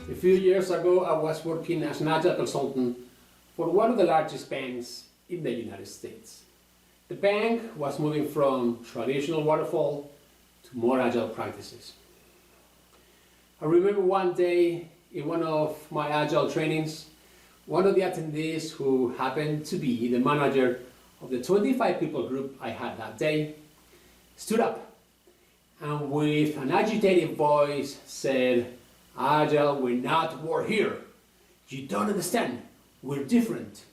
A few years ago, I was working as an Agile consultant for one of the largest banks in the United States. The bank was moving from traditional waterfall to more Agile practices. I remember one day in one of my Agile trainings, one of the attendees, who happened to be the manager of the 25 people group I had that day, stood up and with an agitated voice said, "Agile will not work here. You don't understand. We're different."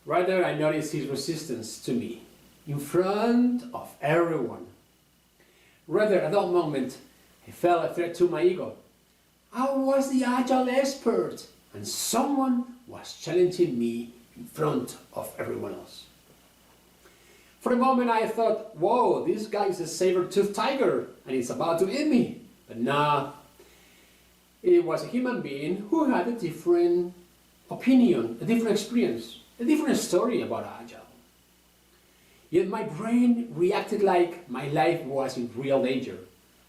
Right there, I noticed his resistance to me in front of everyone. Rather, at that moment, I felt a threat to my ego. I was the Agile expert, and someone was challenging me in front of everyone else. For a moment, I thought, whoa, this guy is a saber-toothed tiger, and he's about to eat me. But nah, it was a human being who had a different opinion, a different experience, a different story about Agile. Yet my brain reacted like my life was in real danger.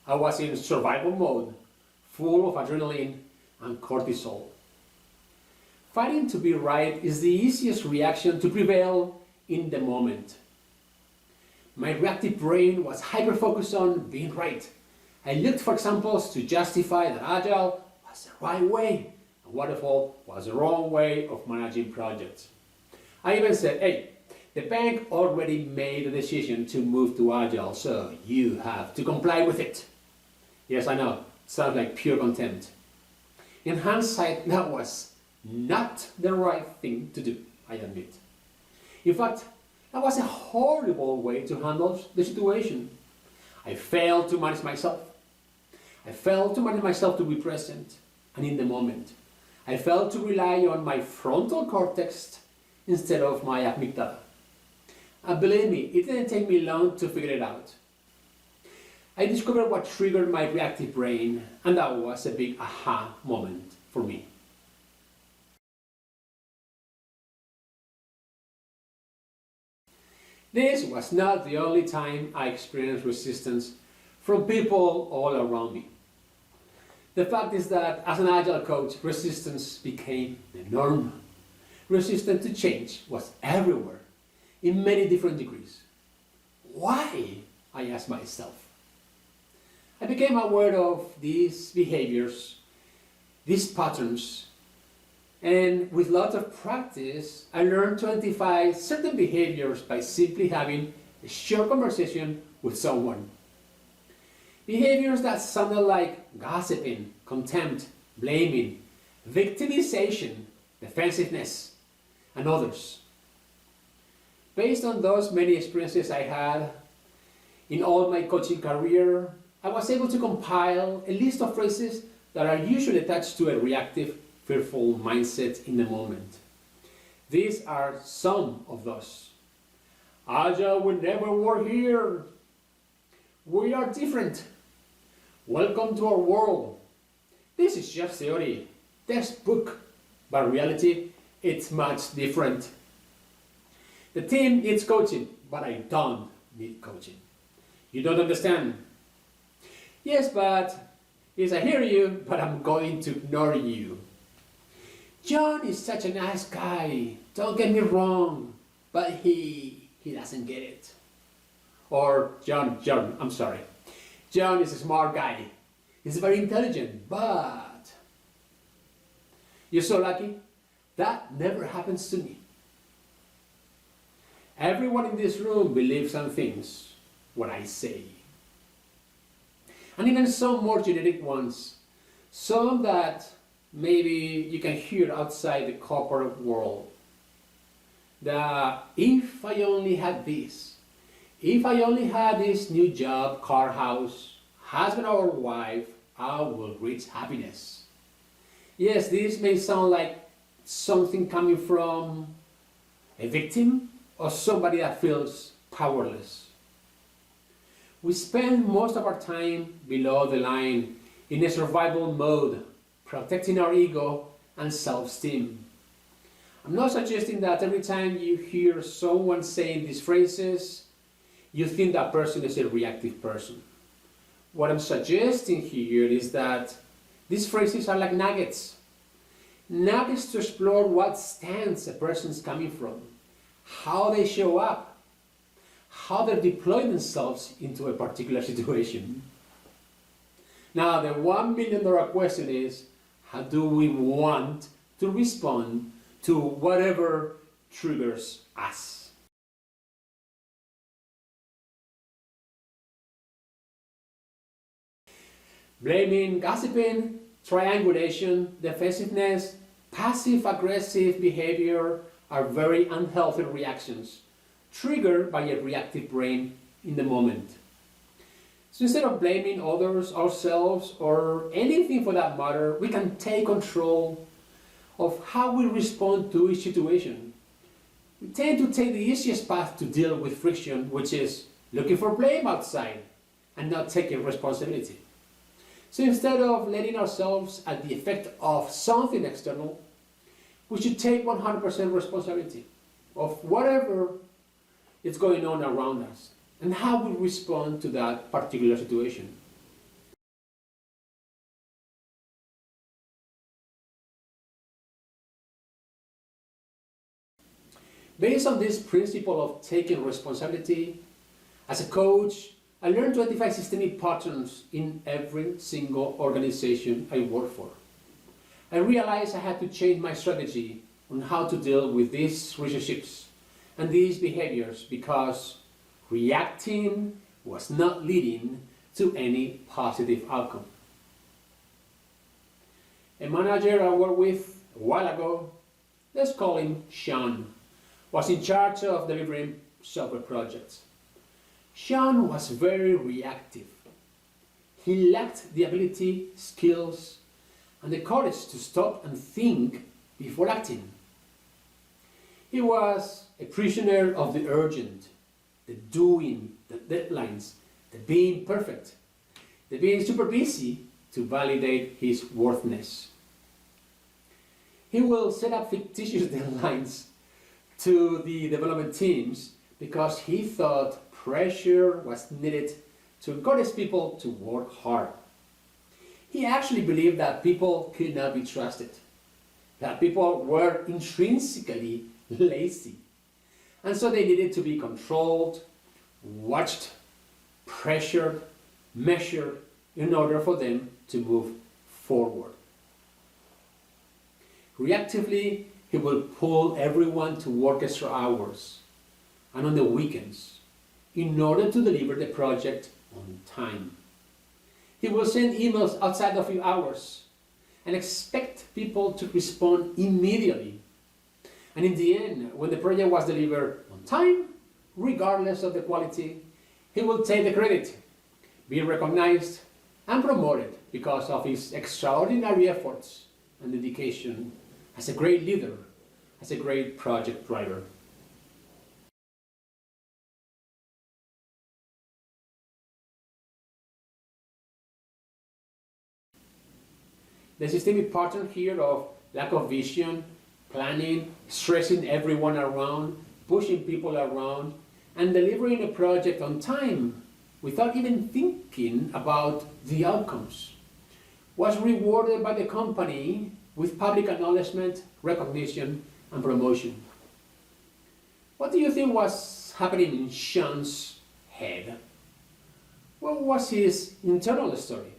I was in survival mode, full of adrenaline and cortisol. Fighting to be right is the easiest reaction to prevail in the moment. My reactive brain was hyper-focused on being right. I looked for examples to justify that Agile was the right way and Waterfall was the wrong way of managing projects. I even said, hey, the bank already made a decision to move to Agile, so you have to comply with it. Yes, I know, sounds like pure contempt. In hindsight, that was not the right thing to do, I admit. In fact, that was a horrible way to handle the situation. I failed to manage myself. I failed to manage myself to be present and in the moment. I failed to rely on my frontal cortex instead of my amygdala. And believe me, it didn't take me long to figure it out. I discovered what triggered my reactive brain, and that was a big aha moment for me. This was not the only time I experienced resistance from people all around me. The fact is that as an Agile coach, resistance became the norm. Resistance to change was everywhere, in many different degrees. Why? I asked myself. I became aware of these behaviors, these patterns, and with lots of practice, I learned to identify certain behaviors by simply having a short conversation with someone. Behaviors that sounded like gossiping, contempt, blaming, victimization, defensiveness, and others. Based on those many experiences I had in all my coaching career, I was able to compile a list of phrases that are usually attached to a reactive, fearful mindset in the moment. These are some of those. Agile will never work here. We are different. Welcome to our world. This is just theory, textbook, but reality, it's much different. The team needs coaching, but I don't need coaching. You don't understand. Yes, but yes, I hear you, but I'm going to ignore you. John is such a nice guy, don't get me wrong, but he doesn't get it. Or John, I'm sorry. John is a smart guy. He's very intelligent, but you're so lucky. That never happens to me. Everyone in this room believes and thinks what I say. And even some more generic ones, some that maybe you can hear outside the corporate world. That if I only had this, if I only had this new job, car, house, husband or wife, I will reach happiness. Yes, this may sound like something coming from a victim or somebody that feels powerless. We spend most of our time below the line in a survival mode, protecting our ego and self-esteem. I'm not suggesting that every time you hear someone saying these phrases, you think that person is a reactive person. What I'm suggesting here is that These phrases are like nuggets. Nuggets to explore what stance a person is coming from, how they show up, how they deploy themselves into a particular situation. Now, the $1 million question is, how do we want to respond to whatever triggers us? Blaming, gossiping, triangulation, defensiveness, passive-aggressive behavior are very unhealthy reactions triggered by a reactive brain in the moment. So instead of blaming others, ourselves, or anything for that matter, we can take control of how we respond to each situation. We tend to take the easiest path to deal with friction, which is looking for blame outside and not taking responsibility. So instead of letting ourselves at the effect of something external, we should take 100% responsibility of whatever is going on around us and how we respond to that particular situation. Based on this principle of taking responsibility, as a coach, I learned to identify systemic patterns in every single organization I work for. I realized I had to change my strategy on how to deal with these relationships and these behaviors because reacting was not leading to any positive outcome. A manager I worked with a while ago, let's call him Sean, was in charge of delivering software projects. Sean was very reactive. He lacked the ability, skills, and the courage to stop and think before acting. He was a prisoner of the urgent, the doing, the deadlines, the being perfect, the being super busy to validate his worthiness. He will set up fictitious deadlines to the development teams because he thought pressure was needed to encourage people to work hard. He actually believed that people could not be trusted, that people were intrinsically lazy, and so they needed to be controlled, watched, pressured, measured in order for them to move forward. Reactively, he will pull everyone to work extra hours and on the weekends in order to deliver the project on time. He will send emails outside of a few hours and expect people to respond immediately. And in the end, when the project was delivered on time, regardless of the quality, he will take the credit, be recognized and promoted because of his extraordinary efforts and dedication as a great leader, as a great project driver. The systemic pattern here of lack of vision, planning, stressing everyone around, pushing people around, and delivering a project on time without even thinking about the outcomes was rewarded by the company with public acknowledgement, recognition, and promotion. What do you think was happening in Sean's head? What was his internal story?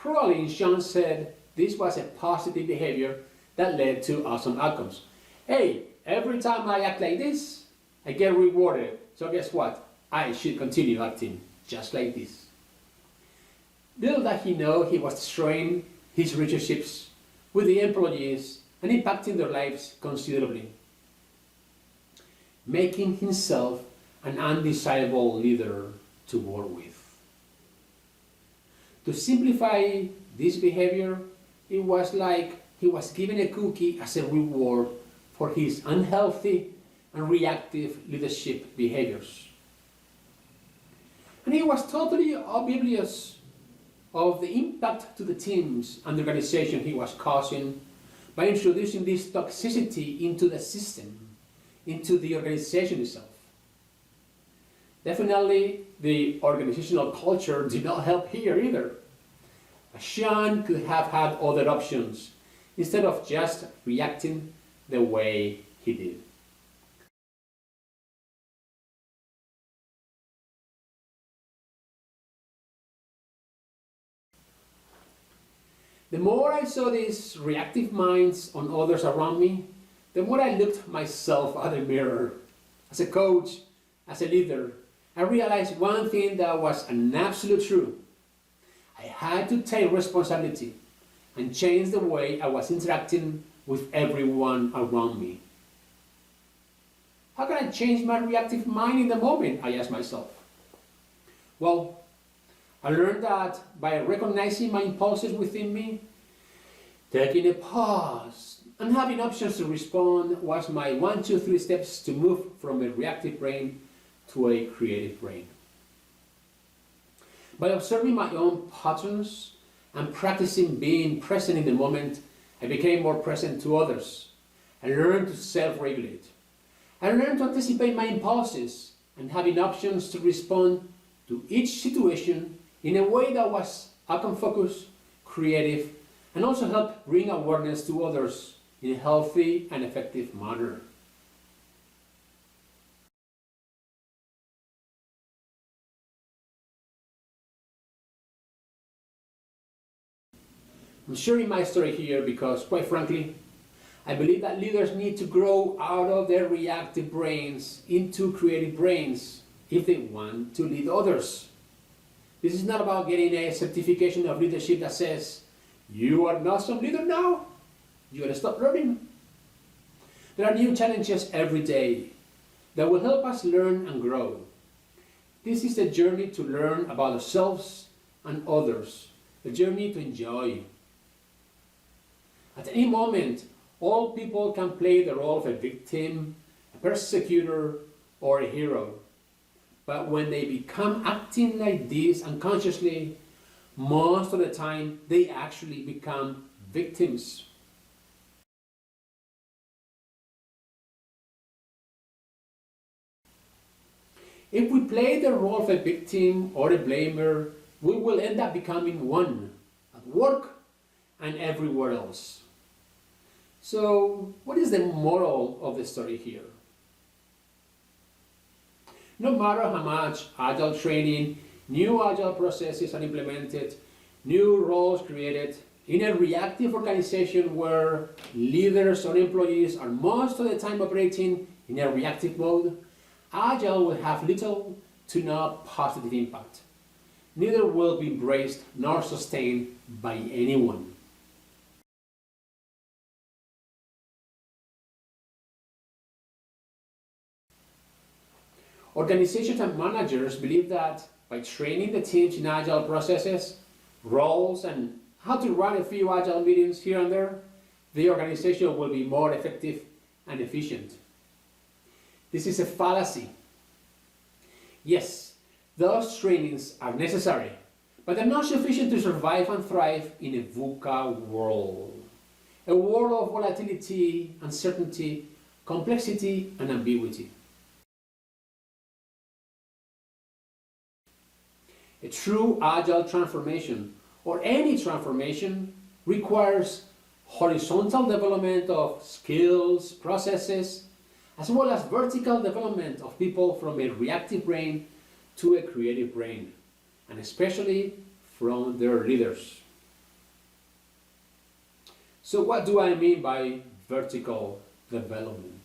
Probably Sean said this was a positive behavior that led to awesome outcomes. Hey, every time I act like this, I get rewarded. So guess what? I should continue acting just like this. Little did he know he was destroying his relationships with the employees and impacting their lives considerably, making himself an undesirable leader to work with. To simplify this behavior, it was like he was given a cookie as a reward for his unhealthy and reactive leadership behaviors. And he was totally oblivious of the impact to the teams and the organization he was causing by introducing this toxicity into the system, into the organization itself. Definitely, the organizational culture did not help here either. Sean could have had other options instead of just reacting the way he did. The more I saw these reactive minds on others around me, the more I looked myself at the mirror. As a coach, as a leader, I realized one thing that was an absolute truth. I had to take responsibility and change the way I was interacting with everyone around me. How can I change my reactive mind in the moment? I asked myself. Well, I learned that by recognizing my impulses within me, taking a pause, and having options to respond was my 1, 2, 3 steps to move from a reactive brain to a creative brain. By observing my own patterns and practicing being present in the moment, I became more present to others. I learned to self-regulate. I learned to anticipate my impulses and having options to respond to each situation in a way that was outcome-focused, creative, and also helped bring awareness to others in a healthy and effective manner. I'm sharing my story here because, quite frankly, I believe that leaders need to grow out of their reactive brains into creative brains if they want to lead others. This is not about getting a certification of leadership that says, you are not some leader now, you gotta stop learning. There are new challenges every day that will help us learn and grow. This is the journey to learn about ourselves and others, the journey to enjoy. At any moment, all people can play the role of a victim, a persecutor, or a hero. But when they become acting like this unconsciously, most of the time they actually become victims. If we play the role of a victim or a blamer, we will end up becoming one at work and everywhere else. So, what is the moral of the story here? No matter how much Agile training, new Agile processes are implemented, new roles created, in a reactive organization where leaders or employees are most of the time operating in a reactive mode, Agile will have little to no positive impact. Neither will be embraced nor sustained by anyone. Organizations and managers believe that by training the teams in Agile processes, roles, and how to run a few Agile meetings here and there, the organization will be more effective and efficient. This is a fallacy. Yes, those trainings are necessary, but they're not sufficient to survive and thrive in a VUCA world. A world of volatility, uncertainty, complexity, and ambiguity. A true Agile transformation, or any transformation, requires horizontal development of skills, processes, as well as vertical development of people from a reactive brain to a creative brain, and especially from their leaders. So what do I mean by vertical development?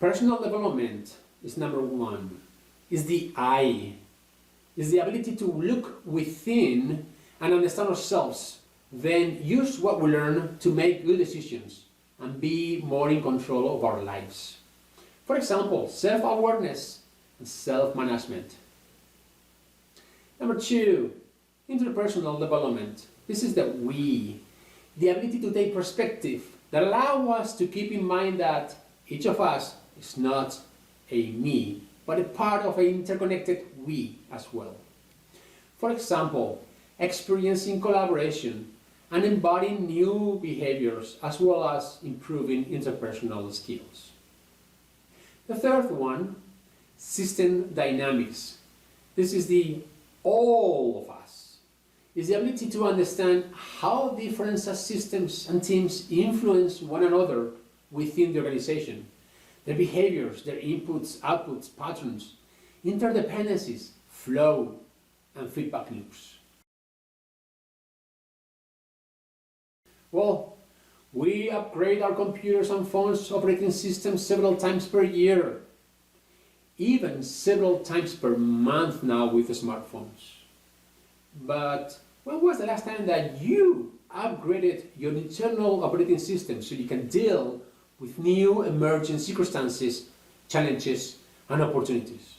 Personal development is number one. Is the I, is the ability to look within and understand ourselves, then use what we learn to make good decisions and be more in control of our lives. For example, self-awareness and self-management. Number two, interpersonal development. This is the we, the ability to take perspective that allow us to keep in mind that each of us is not a me, but a part of an interconnected we as well. For example, experiencing collaboration and embodying new behaviors as well as improving interpersonal skills. The third one, system dynamics. This is the all of us, is the ability to understand how different systems and teams influence one another within the organization, their behaviors, their inputs, outputs, patterns, interdependencies, flow, and feedback loops. Well, we upgrade our computers and phones operating systems several times per year, even several times per month now with the smartphones. But when was the last time that you upgraded your internal operating system so you can deal with new emerging circumstances, challenges, and opportunities?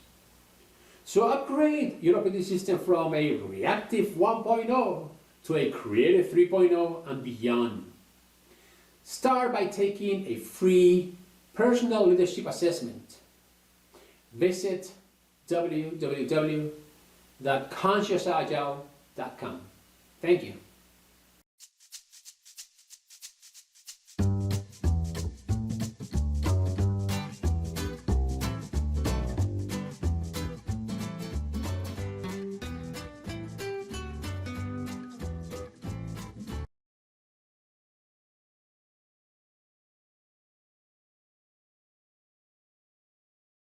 So upgrade your operating system from a reactive 1.0 to a creative 3.0 and beyond. Start by taking a free personal leadership assessment. Visit www.consciousagile.com. Thank you.